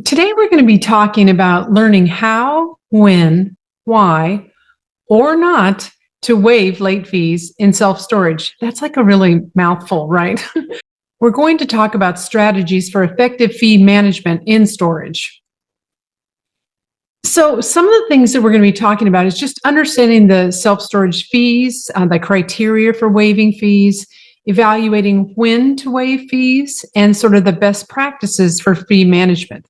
Today, we're going to be talking about learning how, when, why, or not to waive late fees in self-storage. That's like a really mouthful, right? We're going to talk about strategies for effective fee management in storage. So some of the things that we're going to be talking about is just understanding the self-storage fees, the criteria for waiving fees, evaluating when to waive fees, and sort of the best practices for fee management.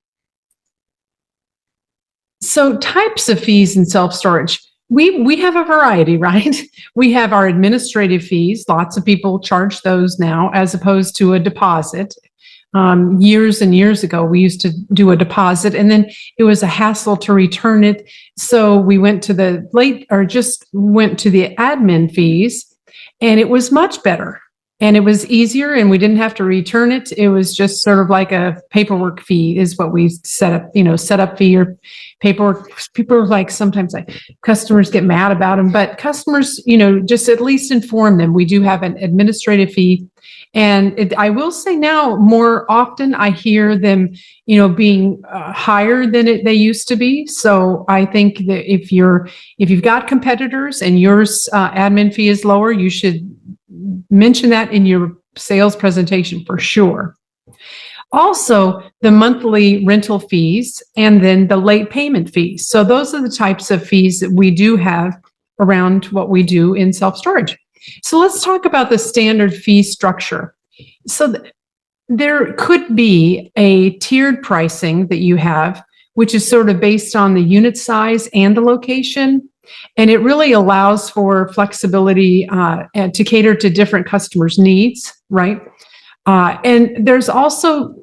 So types of fees in self-storage. We have a variety, right? We have our administrative fees. Lots of people charge those now as opposed to a deposit. Years and years ago, we used to do a deposit and then it was a hassle to return it. So we went to the admin fees, and it was much better. And it was easier and we didn't have to return it. It was just sort of like a paperwork fee is what we set up fee or paperwork. People are like, sometimes customers get mad about them, but customers, just at least inform them. We do have an administrative fee. And I will say now more often I hear them, being higher than they used to be. So I think that if you've got competitors and yours admin fee is lower, you should mention that in your sales presentation for sure. Also, the monthly rental fees and then the late payment fees. So those are the types of fees that we do have around what we do in self-storage. So let's talk about the standard fee structure. So there could be a tiered pricing that you have, which is sort of based on the unit size and the location. And it really allows for flexibility and to cater to different customers' needs, right? And there's also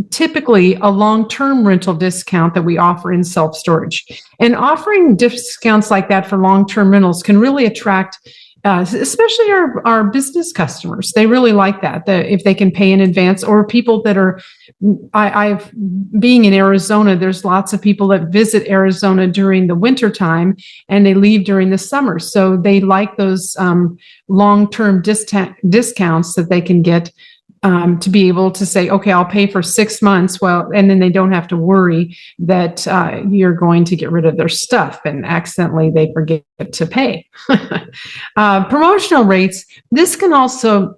typically a long-term rental discount that we offer in self-storage. And offering discounts like that for long-term rentals can really attract especially our business customers. They really like that, if they can pay in advance, or people that are, being in Arizona, there's lots of people that visit Arizona during the winter time and they leave during the summer. So they like those long-term discounts that they can get to be able to say, okay, I'll pay for 6 months. Well, and then they don't have to worry that you're going to get rid of their stuff and accidentally they forget to pay. Promotional rates, this can also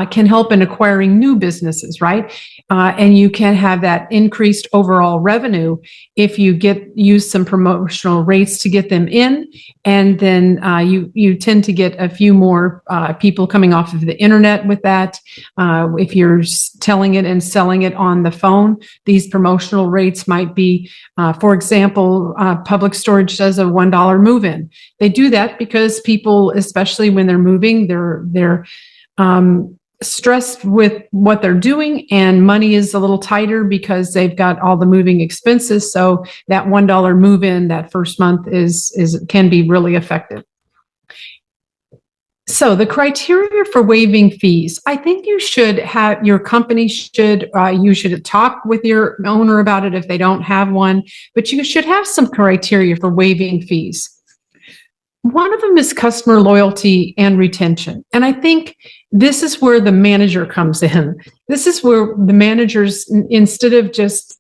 can help in acquiring new businesses, right? And you can have that increased overall revenue if you use some promotional rates to get them in, and then you tend to get a few more people coming off of the internet with that. If you're telling it and selling it on the phone, these promotional rates might be, for example, Public Storage does a $1 move-in. They do that because people, especially when they're moving, they're stressed with what they're doing, and money is a little tighter because they've got all the moving expenses. So that $1 move-in that first month can be really effective. So the criteria for waiving fees, I think you should have, your company should, you should talk with your owner about it if they don't have one, but you should have some criteria for waiving fees. One of them is customer loyalty and retention. And I think this is where the manager comes in. This is where the managers, instead of just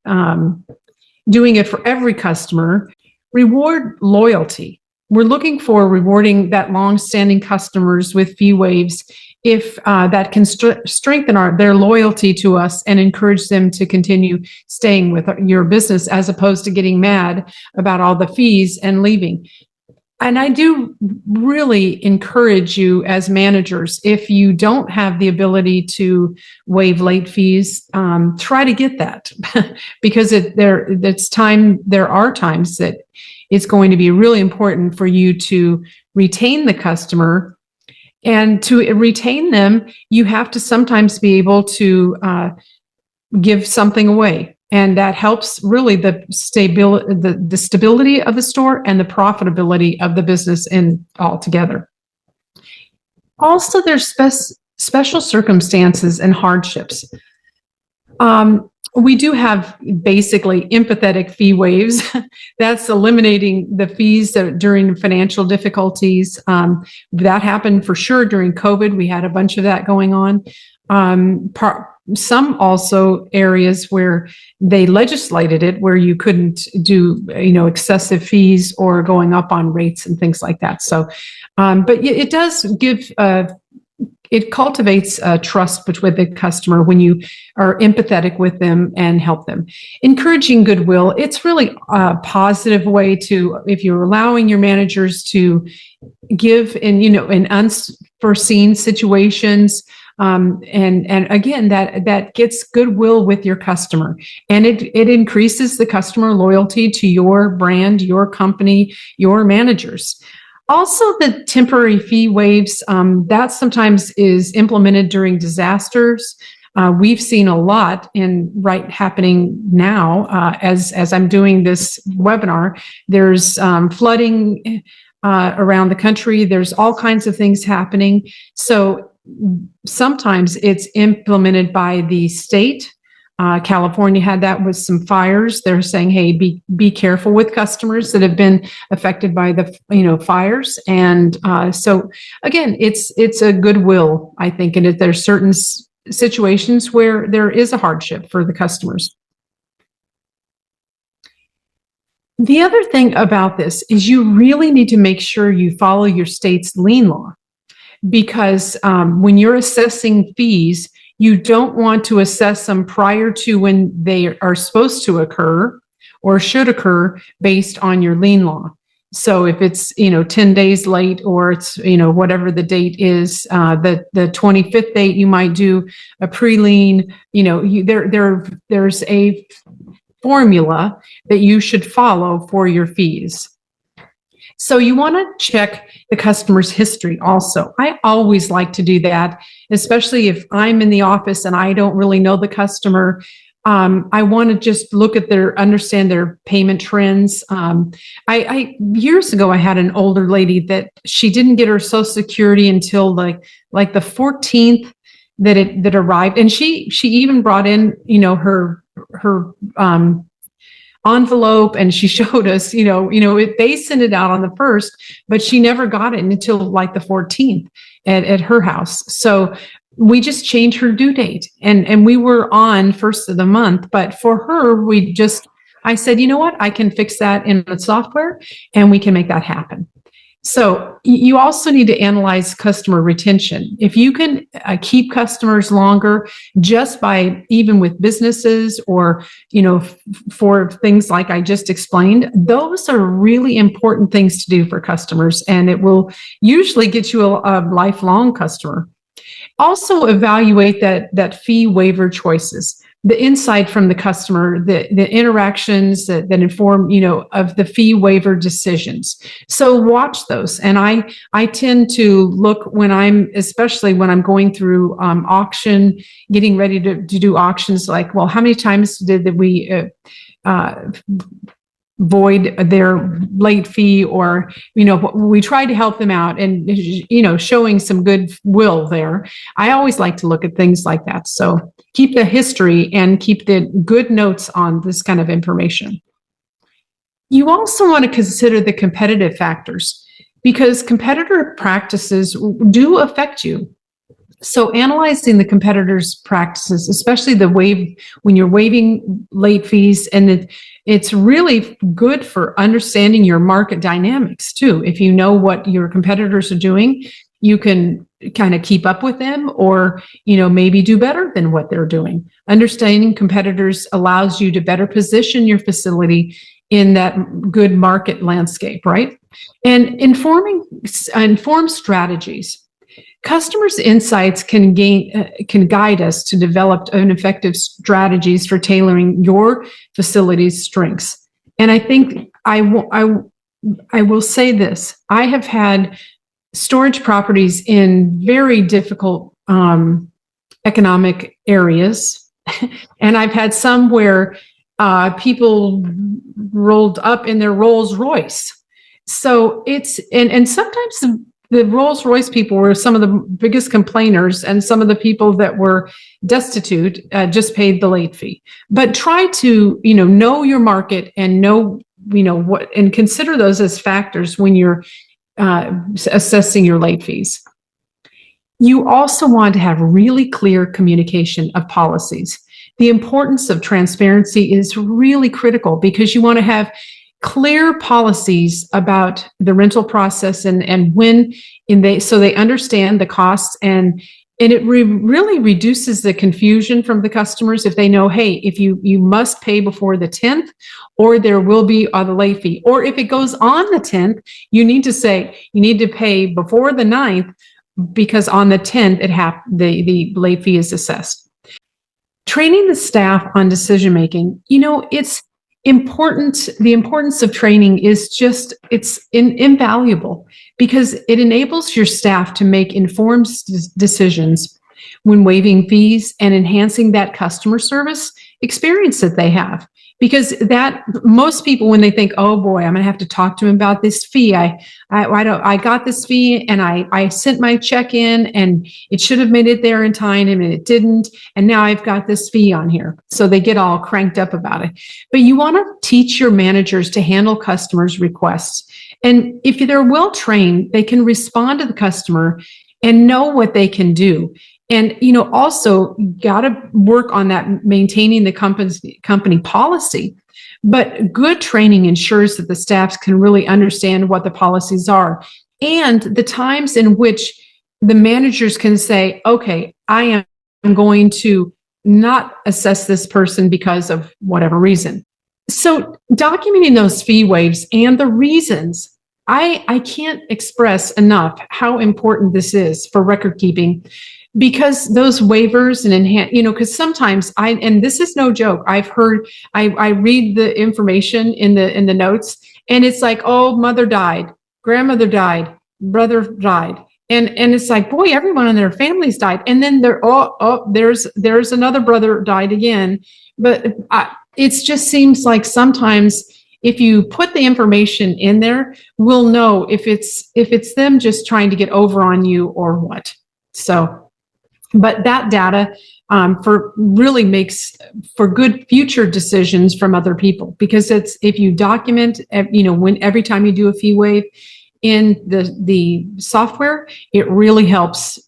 doing it for every customer, reward loyalty. We're looking for rewarding that long-standing customers with fee waives if that can strengthen their loyalty to us and encourage them to continue staying with your business, as opposed to getting mad about all the fees and leaving. And I do really encourage you as managers, if you don't have the ability to waive late fees, try to get that because there are times that it's going to be really important for you to retain the customer. And to retain them, you have to sometimes be able to give something away. And that helps really the stability of the store and the profitability of the business altogether. Also, there's special circumstances and hardships. we do have basically empathetic fee waives. That's eliminating the fees during financial difficulties. That happened for sure during COVID. We had a bunch of that going on. Some also areas where they legislated it, where you couldn't do, excessive fees or going up on rates and things like that. So, but it does give, it cultivates trust with the customer when you are empathetic with them and help them. Encouraging goodwill, it's really a positive way to, if you're allowing your managers to give in unforeseen situations, and again, that gets goodwill with your customer, and it increases the customer loyalty to your brand, your company, your managers. Also, the temporary fee waives, that sometimes is implemented during disasters. We've seen a lot happening now as I'm doing this webinar. There's flooding around the country. There's all kinds of things happening. So sometimes it's implemented by the state. California had that with some fires. They're saying, hey, be careful with customers that have been affected by the fires. And so again, it's a goodwill, I think, and there's certain situations where there is a hardship for the customers. The other thing about this is you really need to make sure you follow your state's lien law, because when you're assessing fees, you don't want to assess them prior to when they are supposed to occur or should occur based on your lien law. So if it's 10 days late, or it's whatever the date is, the 25th date, you might do a pre-lien. There's a formula that you should follow for your fees. So you want to check the customer's history also. I always like to do that, especially if I'm in the office and I don't really know the customer. I want to just look at understand their payment trends. Years ago, I had an older lady that she didn't get her Social Security until like the 14th that arrived. And she even brought in, her envelope, and she showed us, they sent it out on the 1st, but she never got it until like the 14th at her house. So we just changed her due date, and we were on 1st of the month, but for her, I said, you know what, I can fix that in the software and we can make that happen. So you also need to analyze customer retention. If you can keep customers longer just by, even with businesses or, for things like I just explained, those are really important things to do for customers, and it will usually get you a lifelong customer. Also evaluate that fee waiver choices, the insight from the customer, the interactions that inform, of the fee waiver decisions. So watch those. And I tend to look especially when I'm going through auction, getting ready to do auctions, like, well, how many times did we void their late fee, or we try to help them out, and showing some goodwill there. I always like to look at things like that. So keep the history and keep the good notes on this kind of information. You also want to consider the competitive factors, because competitor practices do affect you. So analyzing the competitors' practices, especially when you're waiving late fees, and it's really good for understanding your market dynamics too. If you know what your competitors are doing, you can kind of keep up with them, or maybe do better than what they're doing. Understanding competitors allows you to better position your facility in that good market landscape, right? And inform strategies. Customers' insights can guide us to develop effective strategies for tailoring your facility's strengths. And I think I will say this: I have had storage properties in very difficult economic areas, and I've had some where people rolled up in their Rolls Royce. So it's and sometimes the Rolls-Royce people were some of the biggest complainers, and some of the people that were destitute just paid the late fee. But try to, know your market and know, what, and consider those as factors when you're assessing your late fees. You also want to have really clear communication of policies. The importance of transparency is really critical, because you want to have clear policies about the rental process and when so they understand the costs, and it really reduces the confusion from the customers if they know, hey, if you must pay before the 10th, or there will be the late fee, or if it goes on the 10th, you need to say you need to pay before the 9th, because on the 10th the late fee is assessed. Training the staff on decision making, it's important. The importance of training is it's invaluable, because it enables your staff to make informed decisions when waiving fees and enhancing that customer service experience that they have. Because that most people, when they think, oh boy, I'm going to have to talk to him about this fee. I got this fee and I sent my check in and it should have made it there in time and it didn't. And now I've got this fee on here. So they get all cranked up about it. But you want to teach your managers to handle customers' requests. And if they're well trained, they can respond to the customer and know what they can do. And, also got to work on that, maintaining the company policy. But good training ensures that the staff can really understand what the policies are, and the times in which the managers can say, okay, I am going to not assess this person because of whatever reason. So documenting those fee waives and the reasons, I can't express enough how important this is for record keeping. Because those waivers and because sometimes and this is no joke, I've heard, I read the information in the notes, and it's like, oh, mother died, grandmother died, brother died. And it's like, boy, everyone in their families died. And then there's another brother died again. But it just seems like sometimes if you put the information in there, we'll know if it's them just trying to get over on you or what. So, but that data really makes for good future decisions from other people, because if you document, when every time you do a fee waive in the software, it really helps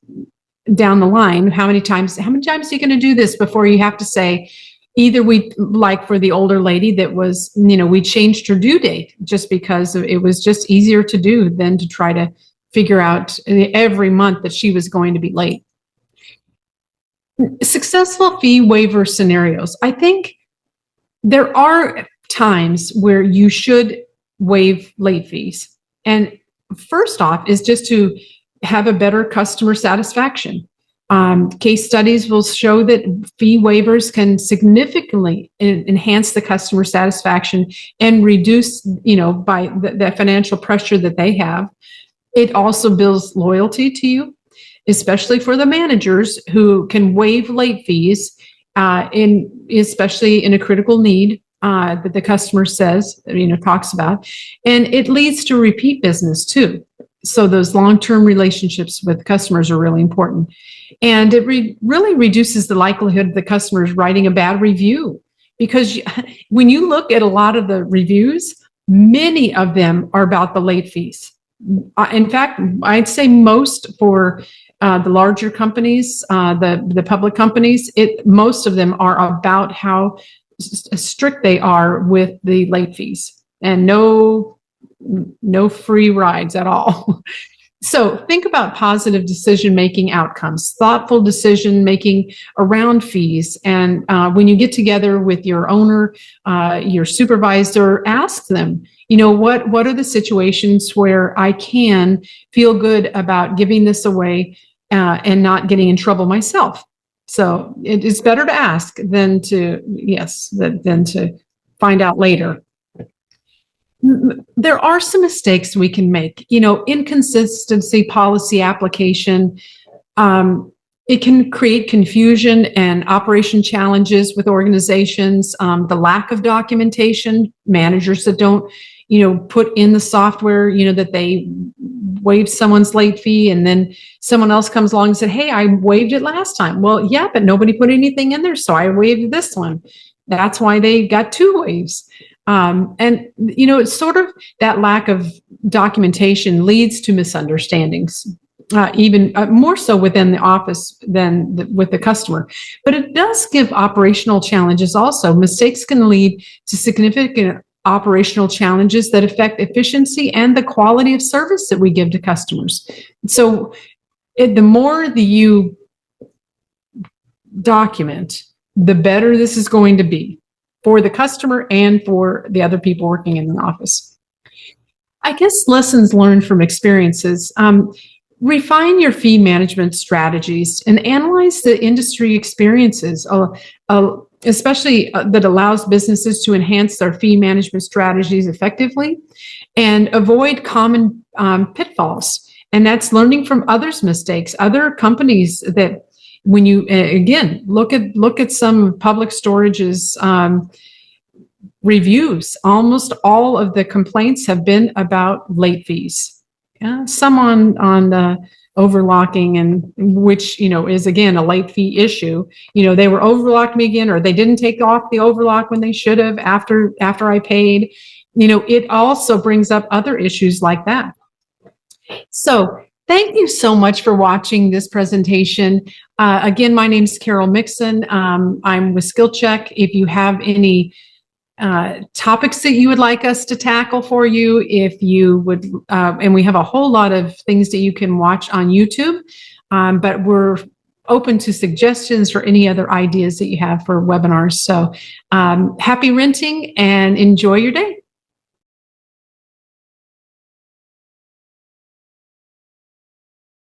down the line. How many times are you going to do this before you have to say, either like for the older lady that was, we changed her due date just because it was just easier to do than to try to figure out every month that she was going to be late. Successful fee waiver scenarios. I think there are times where you should waive late fees. And first off is just to have a better customer satisfaction. Case studies will show that fee waivers can significantly enhance the customer satisfaction and reduce, by the financial pressure that they have. It also builds loyalty to you, especially for the managers who can waive late fees, especially in a critical need that the customer says, talks about. And it leads to repeat business too. So those long-term relationships with customers are really important. And it really reduces the likelihood of the customers writing a bad review, because when you look at a lot of the reviews, many of them are about the late fees. In fact, I'd say most for the larger companies, the public companies, most of them are about how strict they are with the late fees, and no free rides at all. So think about positive decision-making outcomes, thoughtful decision-making around fees. And when you get together with your owner, your supervisor, ask them, what are the situations where I can feel good about giving this away and not getting in trouble myself? So it is better to ask than to find out later. There are some mistakes we can make. Inconsistency policy application. It can create confusion and operation challenges with organizations. The lack of documentation, managers that don't, put in the software, that they waived someone's late fee, and then someone else comes along and said, hey, I waived it last time. Well, yeah, but nobody put anything in there, so I waived this one. That's why they got two waives. And it's sort of that lack of documentation leads to misunderstandings, even more so within the office than with the customer. But it does give operational challenges also. Mistakes can lead to significant operational challenges that affect efficiency and the quality of service that we give to customers. So the more that you document, the better this is going to be for the customer and for the other people working in the office. I guess lessons learned from experiences. Refine your fee management strategies and analyze the industry experiences, especially that allows businesses to enhance their fee management strategies effectively and avoid common pitfalls. And that's learning from others' mistakes, other companies that when you, again, look at some Public Storage's reviews, almost all of the complaints have been about late fees. Some on overlocking, and which is again a late fee issue. They were overlocked me again, or they didn't take off the overlock when they should have after I paid. It also brings up other issues like that. So thank you so much for watching this presentation. Again, my name is Carol Mixon. I'm with SkillCheck. If you have any topics that you would like us to tackle for you, if you would, and we have a whole lot of things that you can watch on YouTube, but we're open to suggestions for any other ideas that you have for webinars. So happy renting and enjoy your day.